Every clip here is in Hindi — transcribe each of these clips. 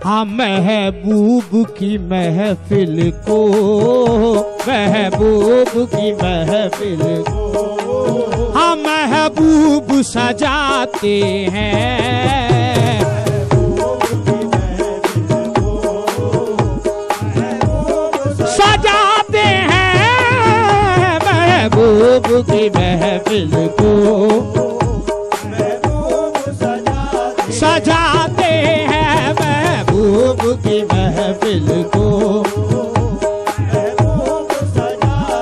हाँ महबूब की महफिल को, महबूब की महफिल को, हाँ महबूब सजाते हैं, सजाते हैं महबूब की महफिल को, सजाते हैं महबूब की महफिल को,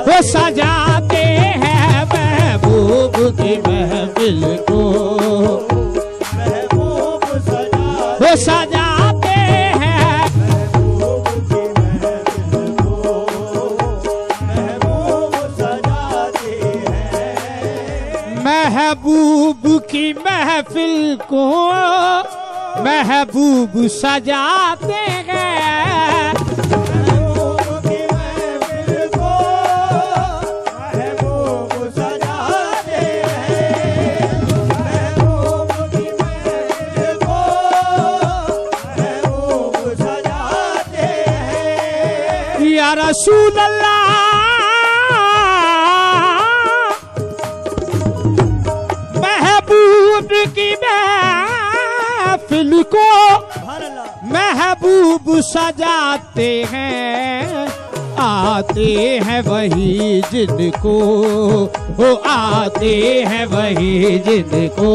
वो सजाते हैं महबूब की महफिल को, वो सजाते हैं महबूब की महफिल को, महबूब सजाते हैं, महबूब की महफिल को महबूब सजाते हैं, महबूब की महफिल को महबूब सजाते हैं। या रसूल अल्लाह महबूब की महफिल को महबूब सजाते हैं, आते हैं वही जिनको, वो आते हैं वही जिनको,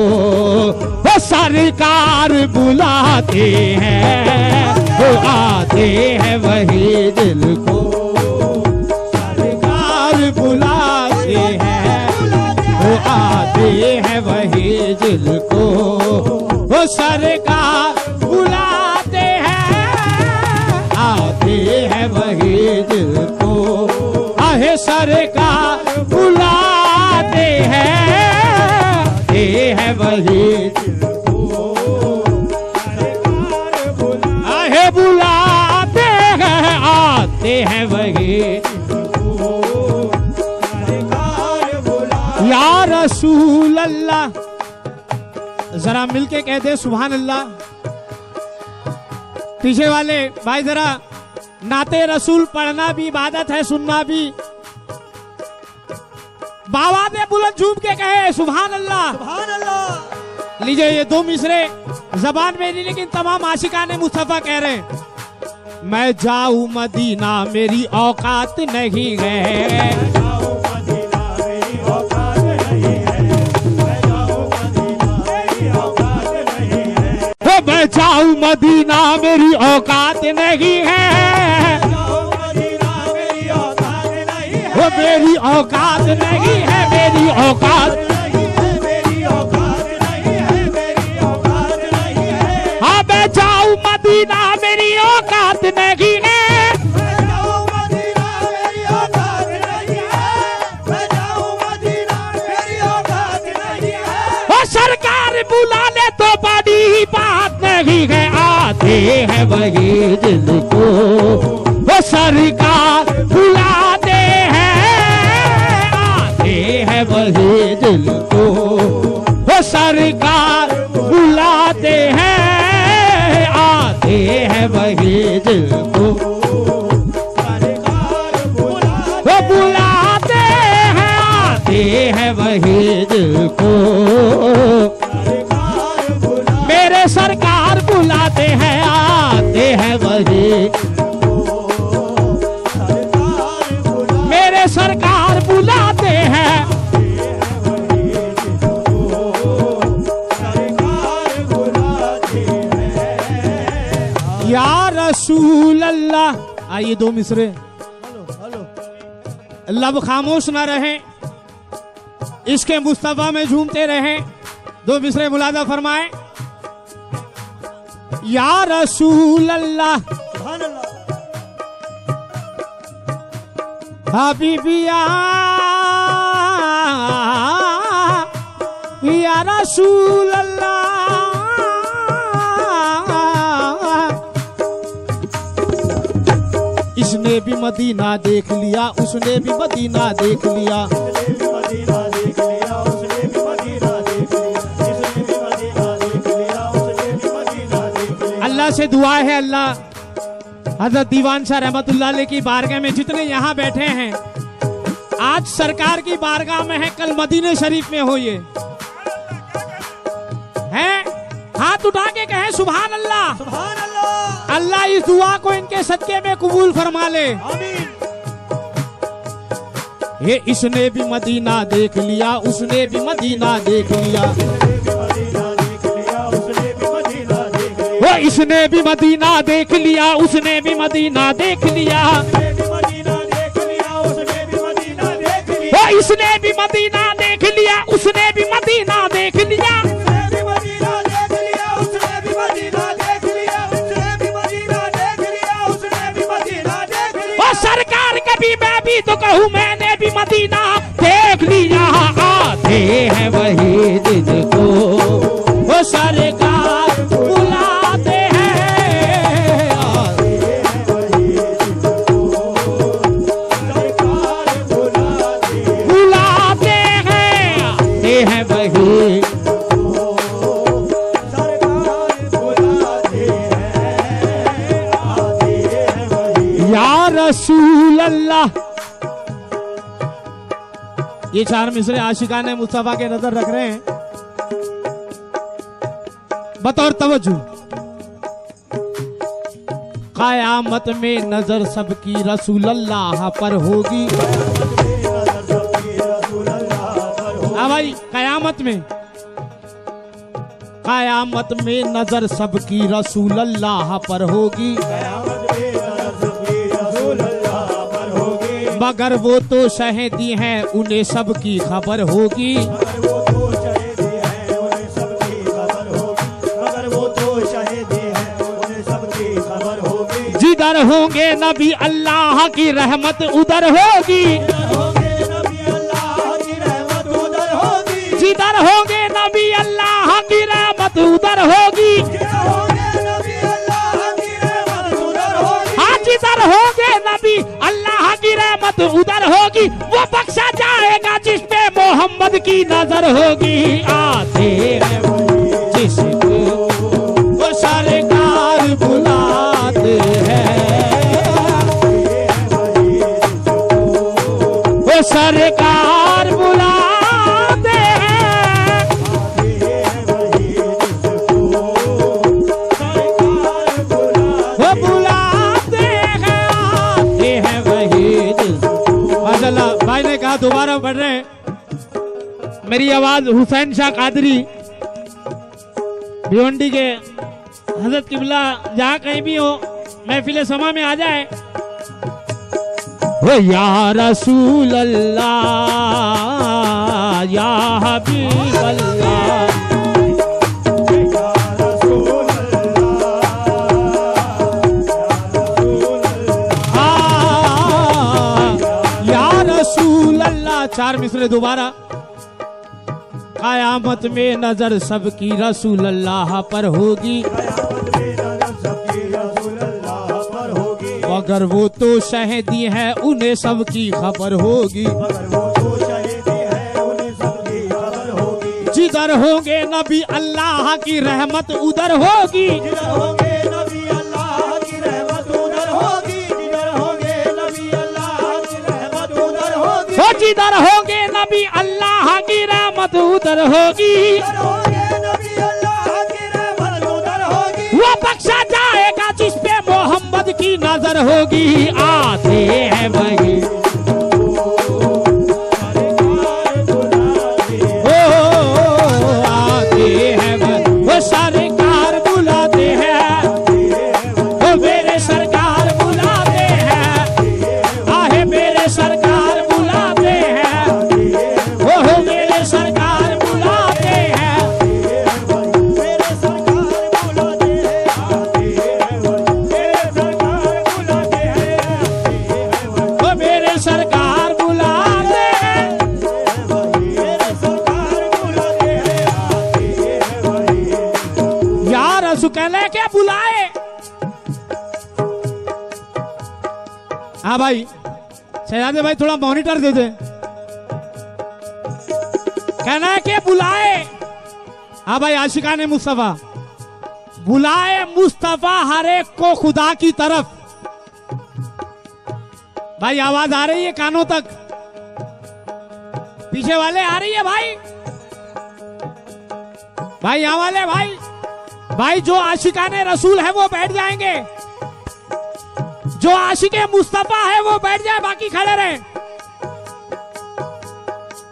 वो सरकार बुलाते हैं, वो आते हैं वही जिनको, सरकार बुलाते हैं, वो आते हैं वही जिनको, वो सरकार बुलाते हैं, आते हैं वही जिनको, आहे सरकार बुलाते हैं, आते हैं वही जिनको, आहे बुलाते हैं, आते हैं वही, या रसूल अल्लाह। जरा मिलके कह दे सुभान अल्लाह। पीछे वाले भाई जरा नाते रसूल पढ़ना भी इबादत है, सुनना भी। बाबा ने बुलंद झूम के कहे सुभान अल्लाह, सुभान अल्लाह। लीजिए ये दो मिसरे जबान में नहीं लेकिन तमाम आशिकाने मुस्तफा कह रहे हैं। मैं जाऊं मदीना मेरी औकात नहीं है, मैं जाऊं मदीना मेरी औकात नहीं है, वो मेरी औकात नहीं है, मेरी औकात, हाँ मैं जाऊं मदीना मेरी औकात नहीं है, वो सरकार बुला ले तो बड़ी बात नहीं है, आते हैं वही जिनको, वो सरकार बुलाते हैं, आते हैं वही जिनको, वो सरकार बुलाते हैं, आते हैं वही जिनको, वो बुलाते हैं, आते हैं वही जिनको, मेरे सरकार बुलाते हैं, आते हैं वही, मेरे सरकार बुलाते हैं, या रसूल अल्लाह। आइए दो मिसरे, लब खामोश ना रहे, इसके मुस्तफा में झूमते रहें। दो मिसरे मुलादा फरमाए। या रसूल अल्लाह हबीबिया, या रसूल अल्लाह, इसने भी मदीना देख लिया, उसने भी मदीना देख लिया, अल्लाह से दुआ है, अल्लाह हजरत दीवान शाह रहमतुल्लाह अलैह की बारगाह में जितने यहाँ बैठे हैं, आज सरकार की बारगाह में है, कल मदीने शरीफ में हो ये हैं। हाथ उठा के कहें सुभान अल्लाह। सुभान अल्लाह। अल्लाह इस दुआ को इनके सदके में कबूल फरमा ले। आमीन। ये इसने भी मदीना देख लिया, उसने भी मदीना देख लिया, वो इसने भी मदीना देख लिया, उसने भी मदीना देख लिया, वो इसने भी मदीना देख लिया, उसने भी मदीना देख लिया। वो सरकार कभी मैं भी तो कहूँ मैंने भी मदीना देख लिया। आते हैं वही दिन को वो सरकार बुलाते हैं, आते हैं वही दिन को सरकार बुलाते हैं, आते हैं वही या रसूल अल्लाह। ये चार मिसरे आशिकाने मुस्तफा के नजर रख रहे हैं बतौर तवज्जो। क़यामत में नजर सबकी रसूल अल्लाह पर होगी। हाँ भाई, क़यामत में नजर सबकी रसूल अल्लाह पर होगी, मगर वो तो शहीदी हैं उन्हें सबकी खबर होगी। जिधर होंगे नबी अल्लाह की रहमत उधर होगी, जिधर होंगे नबी अल्लाह की रहमत उधर होगी। हाँ, जिधर होंगे नबी अल्लाह की रहमत उधर होगी, वो बख्शा जाएगा जिस पे मोहम्मद की नजर होगी। आते हैं जिसको वो सरकार बुलाते हैं, वो सरकार बुलाते हैं, वो बुलाते हैं, आते हैं वही दिन। माशाल्लाह भाई ने कहा दोबारा पढ़ रहे हैं। मेरी आवाज हुसैन शाह कादरी भिवंडी के हजरत किबला जहाँ कहीं भी हो महफिल समा में आ जाए। वो या रसूल अल्लाह या हबीब अल्लाह, या रसूल अल्लाह। चार मिसरे दोबारा। क़यामत में नजर सबकी रसूल अल्लाह पर होगी, मगर वो तो शहीदी है उन्हें सबकी खबर होगी। जिधर होंगे नबी अल्लाह की रहमत उधर होगी, वो जिधर होंगे नबी अल्लाह की रहमत उधर होगी, वो बख्शा जाएगा जिस पे मोहम्मद की नजर होगी। आते हैं वही आते हैं वो सरकार बुलाते हैं, वो मेरे सरकार बुलाते हैं, आहे मेरे सरकार बुलाते हैं, वो मेरे सरकार बुलाते हैं, वो मेरे सरकार बुलाते हैं। यार सुकले के बुलाए। हाँ भाई, शहजादे भाई थोड़ा मॉनिटर दे दे। कहना है कि बुलाए। हाँ भाई, आशिकाने मुस्तफा बुलाए मुस्तफा हर एक को खुदा की तरफ। भाई आवाज आ रही है कानों तक? पीछे वाले आ रही है भाई? भाई यहां वाले भाई, भाई जो आशिकाने रसूल है वो बैठ जाएंगे, जो आशिके मुस्तफा है वो बैठ जाए, बाकी खड़े रहे।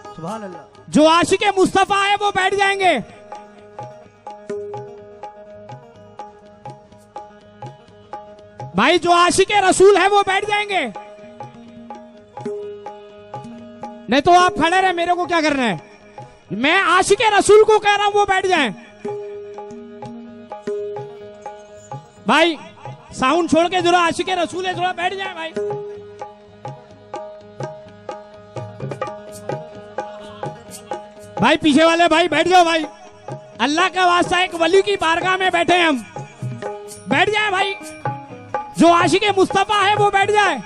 सुभान अल्लाह। जो आशिके मुस्तफा है वो बैठ जाएंगे। भाई जो आशिके रसूल है वो बैठ जाएंगे। नहीं तो आप खड़े रहे, मेरे को क्या करना है? मैं आशिके रसूल को कह रहा हूं वो बैठ जाएं। भाई साउंड छोड़ के जरा आशिके रसूल है थोड़ा बैठ जाए भाई। भाई पीछे वाले भाई बैठ जाओ भाई, अल्लाह का वास्ता एक वली की बारगाह में बैठे हैं हम, बैठ जाए भाई। जो आशिके मुस्तफा है वो बैठ जाए,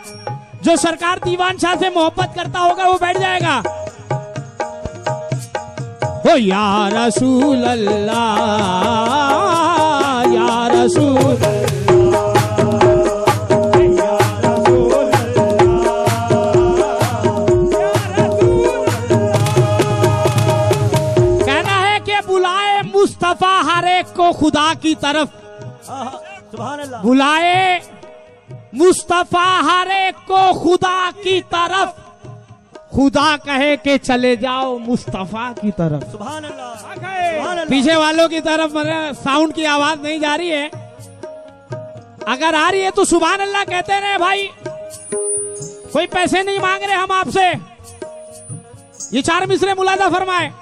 जो सरकार दीवान शाह से मोहब्बत करता होगा वो बैठ जाएगा। ओ या रसूल अल्लाह, या रसूल कहना है कि बुलाए मुस्तफा हर एक को खुदा की तरफ। सुभान अल्लाह। बुलाए मुस्तफा हर एक को खुदा की तरफ, खुदा कहे के चले जाओ मुस्तफा की तरफ। सुभान अल्लाह। सुभान अल्लाह। पीछे वालों की तरफ साउंड की आवाज नहीं जा रही है, अगर आ रही है तो सुभान अल्लाह कहते रहे भाई। कोई पैसे नहीं मांग रहे हम आपसे। ये 4 मिसरे मुलाजा फरमाए।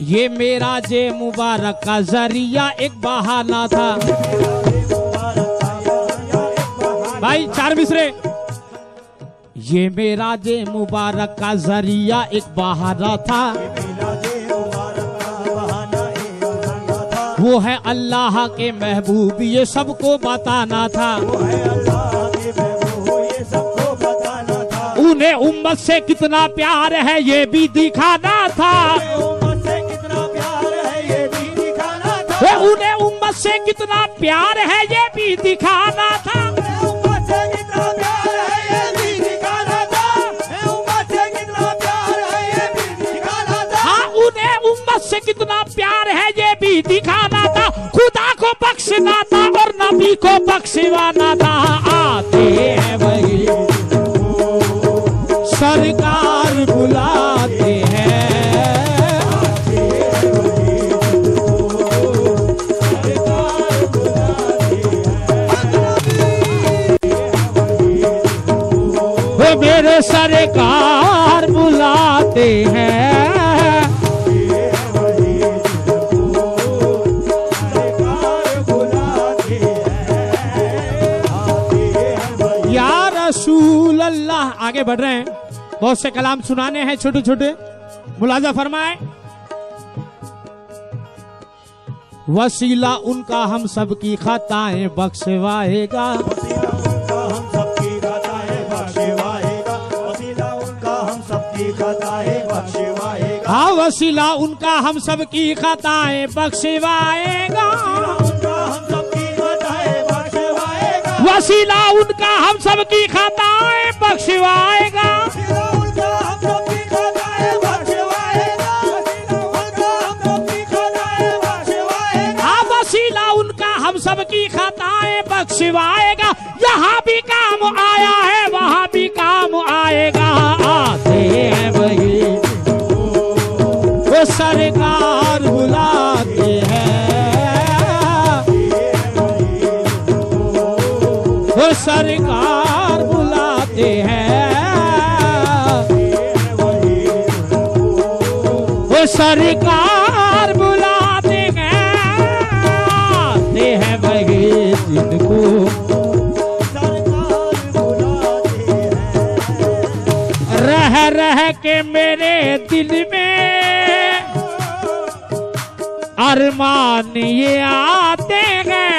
ये मेरा जे मुबारक का जरिया एक बहाना था। भाई 4 मिसरे। ये मेरा जे मुबारक का जरिया एक बहाना था, वो है अल्लाह के महबूब ये सबको बताना था। उन्हें उम्मत से कितना प्यार है ये भी दिखाना था। उन्हें उम्मत से कितना प्यार है ये भी दिखाना था। हाँ उन्हें उम्मत से कितना प्यार है ये भी दिखाना था। खुदा को बख्शना था और नबी को बख्शवाना था। आते हैं वही सरकार बुलाते हैं। वो मेरे सरकार बुलाते हैं। या रसूल अल्लाह। आगे बढ़ रहे हैं, बहुत से कलाम सुनाने हैं छोटे छोटे, मुलाजा फरमाए। वसीला उनका हम सब की खताएं बख्शवाएगा। हाँ वसीला उनका हम सब की खताएं बख्शवाएगा। वसीला उनका हम सब की खताएं बख्शवाएगा। हाँ वसीला उनका हम सब की खताएं बख्शवाएगा। यहाँ भी काम आया है वहाँ भी काम आएगा। आते हैं वही वो सरकार बुलाते हैं। वो सरकार बुलाते हैं। वो सरकार बुलाते हैं। आते हैं वही जिनको रह रह के मेरे दिल में अरमान ये आते हैं।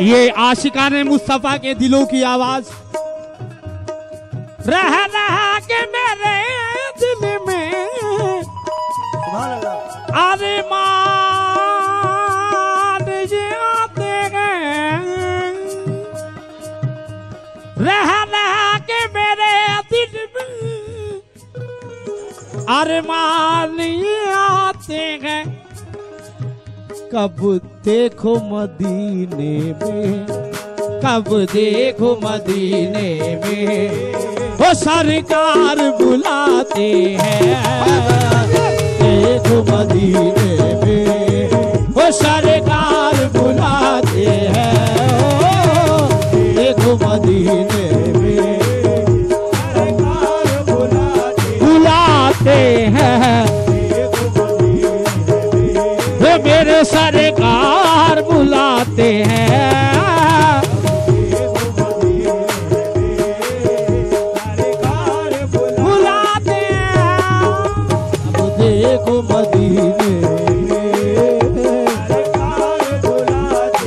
ये आशिकाने मुस्तफा के दिलों की आवाज। रह रहा के मेरे दिल में सुभान अल्लाह। अरमान ये आते हैं। रह रहा के मेरे दिल में अरमान ये आते हैं। कब देखो मदीने में, कब देखो मदीने में वो सरकार बुलाते हैं। देखो मदीने में वो सरकार बुलाते हैं। देखो मदीने में सरकार बुलाते हैं। वो मेरे सरकार बुलाते हैं। बुलाते हैं। अब देखो मदीने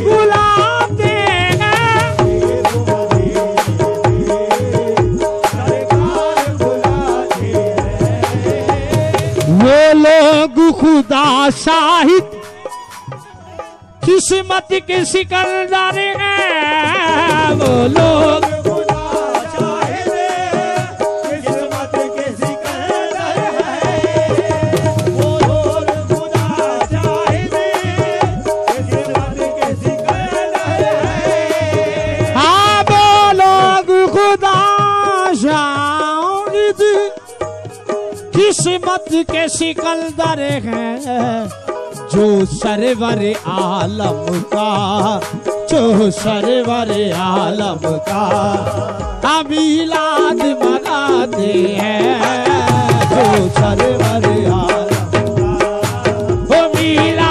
बुलाते हैं। वो लोग खुदा शाहिद किस्मत के सिकंदर हैं। वो लोग खुदा शाहिद किस्मत के सिकंदर हैं। वो लोग खुदा शाहिद किस्मत के सिकंदर हैं। हाँ वो लोग खुदा शाहिद किस्मत के सिकंदर हैं। जो सरवर आलम का, जो सरवर आलम का मिलाद मनाते हैं। जो सरवर आलम का वो मिलाद